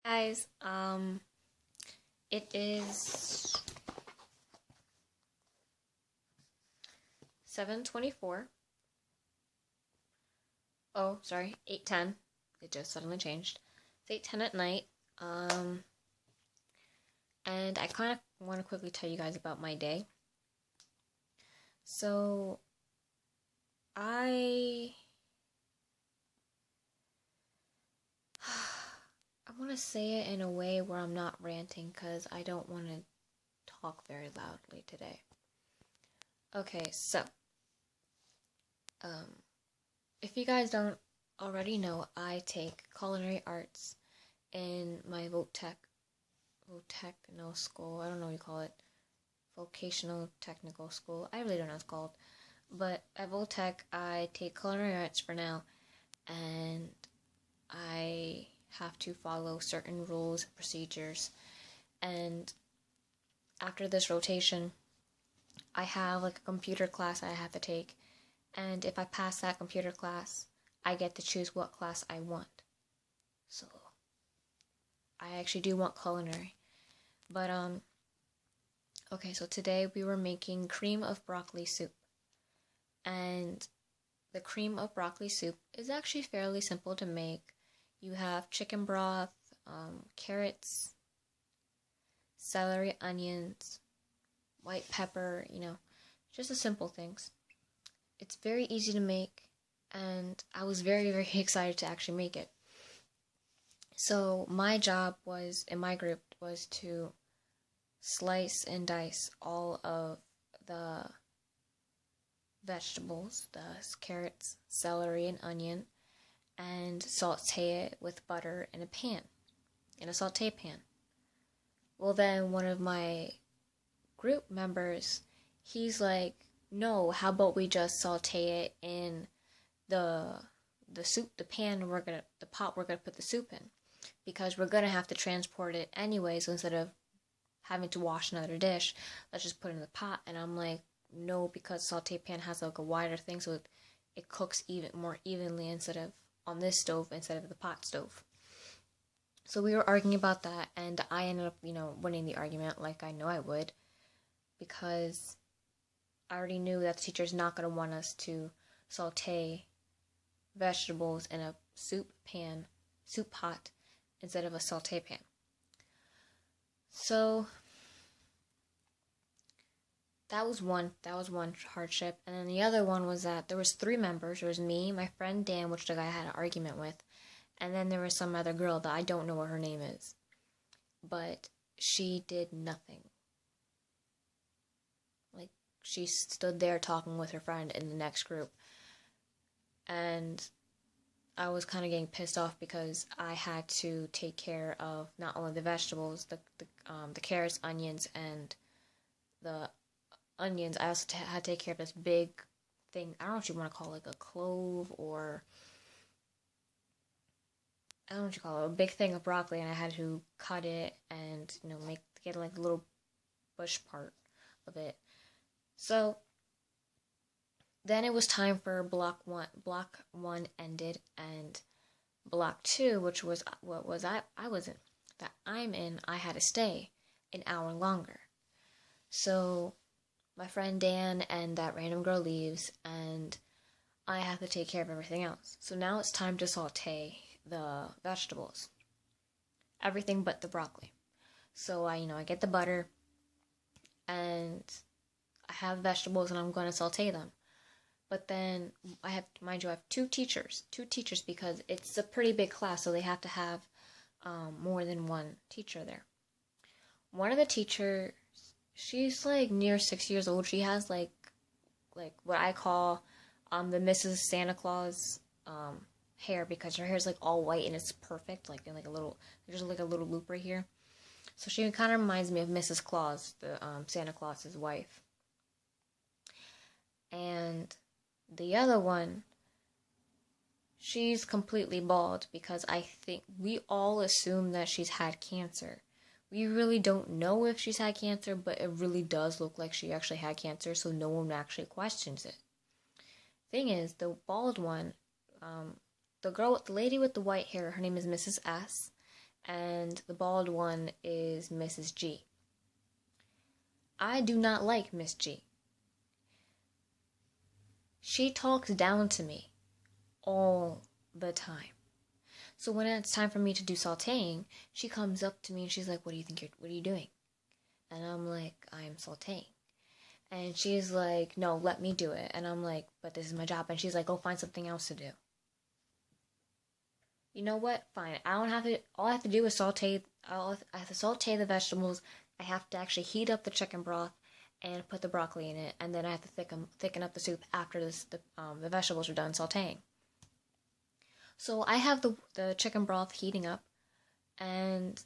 Guys, it is 7:24. Oh, sorry, 8:10. It just suddenly changed. It's 8:10 at night. And I kind of want to quickly tell you guys about my day. So, I want to say it in a way where I'm not ranting because I don't want to talk very loudly today. Okay, so, if you guys don't already know, I take culinary arts in my Votechno school. I don't know what you call it. Vocational technical school. I really don't know what it's called. But at Votech, I take culinary arts for now, and I have to follow certain rules and procedures. And after this rotation, I have like a computer class I have to take. And if I pass that computer class, I get to choose what class I want. So, I actually do want culinary. But, okay, so today we were making cream of broccoli soup. And the cream of broccoli soup is actually fairly simple to make. You have chicken broth, carrots, celery, onions, white pepper, just the simple things. It's very easy to make, and I was very, very excited to actually make it. So my job was, in my group, was to slice and dice all of the vegetables, the carrots, celery, and onion, and saute it with butter in a saute pan. Well, then one of my group members, he's like, no, how about we just saute it in the soup, the pot we're gonna put the soup in, because we're gonna have to transport it anyway, so instead of having to wash another dish, let's just put it in the pot. And I'm like, no, because saute pan has like a wider thing, so it cooks even more evenly instead of on this stove instead of the pot stove. So we were arguing about that, and I ended up, winning the argument like I know I would, because I already knew that the teacher's not going to want us to saute vegetables in a soup pot, instead of a saute pan. So that was one hardship. And then the other one was that there was 3 members. There was me, my friend Dan, which the guy I had an argument with, and then there was some other girl that I don't know what her name is. But she did nothing. Like, she stood there talking with her friend in the next group. And I was kind of getting pissed off because I had to take care of not only the vegetables, the carrots, onions, and the onions. I also had to take care of this big thing. I don't know what you want to call it, like a clove, or I don't know what you call it, a big thing of broccoli, and I had to cut it and get like a little bush part of it. So then it was time for block one. Block 1 ended, and block 2, which was I'm in, I had to stay an hour longer. So my friend Dan and that random girl leaves, and I have to take care of everything else. So now it's time to saute the vegetables. Everything but the broccoli. So I get the butter, and I have vegetables, and I'm going to saute them. But then I have 2 teachers because it's a pretty big class, so they have to have more than one teacher there. One of the teachers, she's like near 6 years old. She has like what I call the Mrs. Santa Claus hair, because her hair is like all white and it's perfect, like in like a little, there's like a little loop right here. So she kind of reminds me of Mrs. Claus, the Santa Claus's wife. And the other one, she's completely bald, because I think we all assume that she's had cancer. We really don't know if she's had cancer, but it really does look like she actually had cancer, so no one actually questions it. Thing is, the bald one, the lady with the white hair, her name is Mrs. S, and and the bald one is Mrs. G. I do not like Miss G. She talks down to me all the time. So when it's time for me to do sauteing, she comes up to me and she's like, what are you doing? And I'm like, I'm sauteing. And she's like, no, let me do it. And I'm like, but this is my job. And she's like, go find something else to do. You know what? Fine. I don't have to, all I have to do is saute, I have to saute the vegetables. I have to actually heat up the chicken broth and put the broccoli in it. And then I have to thicken up the soup after the vegetables are done sauteing. So I have the chicken broth heating up, and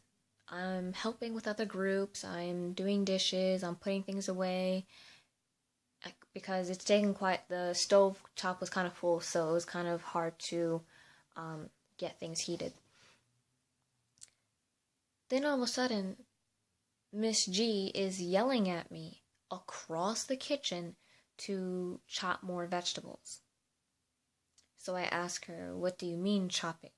I'm helping with other groups. I'm doing dishes. I'm putting things away because it's taking the stove top was kind of full, so it was kind of hard to get things heated. Then all of a sudden, Miss G is yelling at me across the kitchen to chop more vegetables. So I ask her, what do you mean chopping?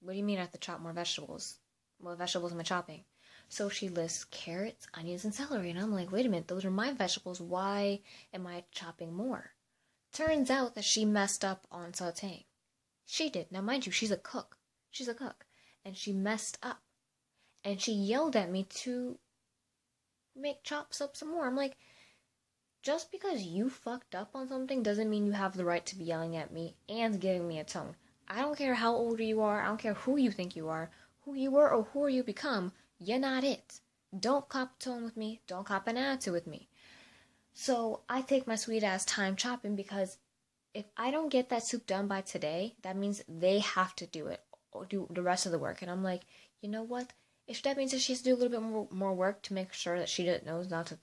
What do you mean I have to chop more vegetables? What vegetables am I chopping? So she lists carrots, onions, and celery. And I'm like, wait a minute, those are my vegetables. Why am I chopping more? Turns out that she messed up on sauteing. She did. Now, mind you, she's a cook. And she messed up. And she yelled at me to make chops up some more. I'm like, just because you fucked up on something doesn't mean you have the right to be yelling at me and giving me a tone. I don't care how old you are. I don't care who you think you are. Who you were or who you become, you're not it. Don't cop a tone with me. Don't cop an attitude with me. So I take my sweet ass time chopping because if I don't get that soup done by today, that means they have to do it or do the rest of the work. And I'm like, you know what? If that means that she has to do a little bit more work to make sure that she knows not to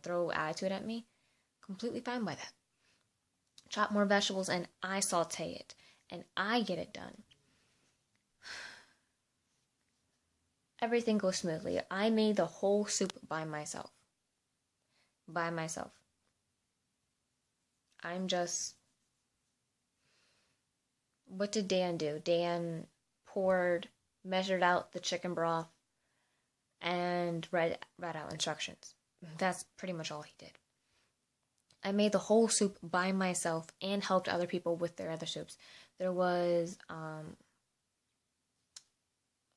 throw attitude at me, completely fine by that. Chop more vegetables and I saute it and I get it done. Everything goes smoothly. I made the whole soup by myself. I'm just... What did Dan do? Dan measured out the chicken broth, and read out instructions. That's pretty much all he did. I made the whole soup by myself and helped other people with their other soups. There was,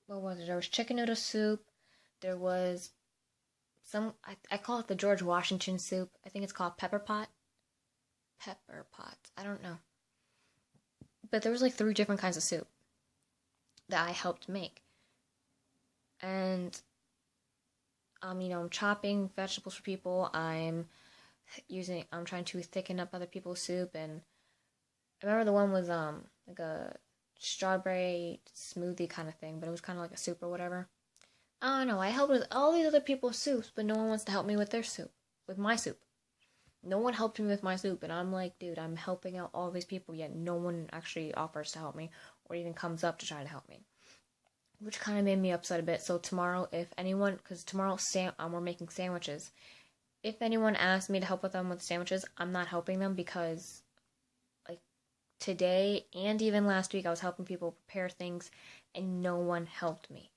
what was it? There was chicken noodle soup. There was I call it the George Washington soup. I think it's called pepper pot. I don't know. But there was like 3 different kinds of soup that I helped make. And, I'm chopping vegetables for people. I'm trying to thicken up other people's soup. And I remember the one was, like a strawberry smoothie kind of thing, but it was kind of like a soup or whatever. I don't know. I helped with all these other people's soups, but no one wants to help me with their soup, with my soup. No one helped me with my soup, and I'm like, dude, I'm helping out all these people, yet no one actually offers to help me, or even comes up to try to help me. Which kind of made me upset a bit. So tomorrow, if anyone, because tomorrow we're making sandwiches. If anyone asks me to help with them with sandwiches, I'm not helping them because, like, today and even last week, I was helping people prepare things, and no one helped me.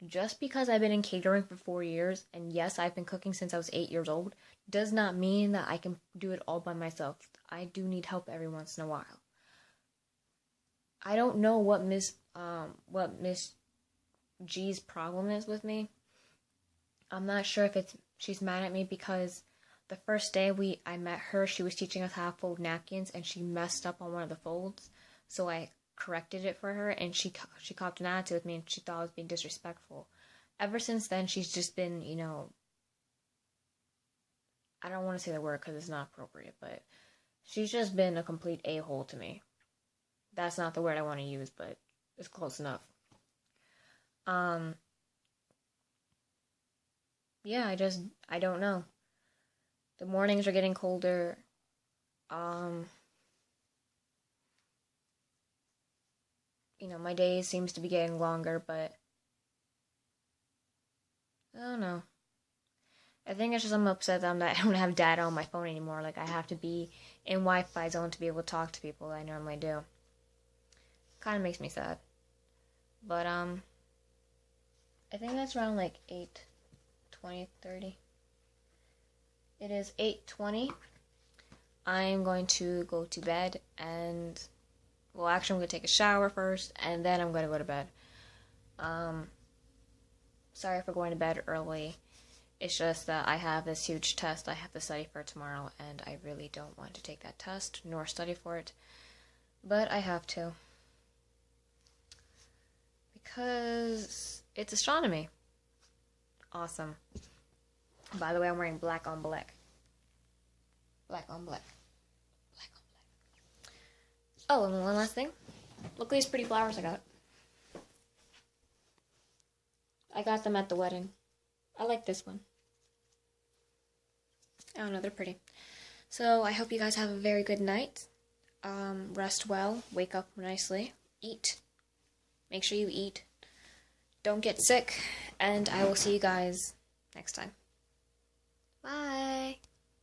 Just because I've been in catering for 4 years, and yes, I've been cooking since I was 8 years old, does not mean that I can do it all by myself. I do need help every once in a while. I don't know what Miss G's problem is with me. I'm not sure if she's mad at me because the first day I met her, she was teaching us how to fold napkins, and she messed up on one of the folds, so I corrected it for her, and she copped an attitude with me, and she thought I was being disrespectful. Ever since then, she's just been, I don't want to say the word because it's not appropriate, but she's just been a complete a-hole to me. That's not the word I want to use, but it's close enough. Yeah, I don't know. The mornings are getting colder. My days seems to be getting longer, but I don't know. I think it's just I'm upset that I don't have data on my phone anymore. Like, I have to be in Wi-Fi zone to be able to talk to people that I normally do. Kind of makes me sad. But, I I think that's around like 8:20, 30. It is 8:20. I'm going to go to bed and, well, actually I'm going to take a shower first and then I'm going to go to bed. Sorry for going to bed early. It's just that I have this huge test I have to study for tomorrow and I really don't want to take that test nor study for it. But I have to. Because it's astronomy. Awesome. By the way, I'm wearing black on black. Black on black. Black on black. Oh, and one last thing. Look at these pretty flowers I got. I got them at the wedding. I like this one. I don't know, they're pretty. So I hope you guys have a very good night. Rest well. Wake up nicely. Eat. Make sure you eat. Don't get sick. And I will see you guys next time.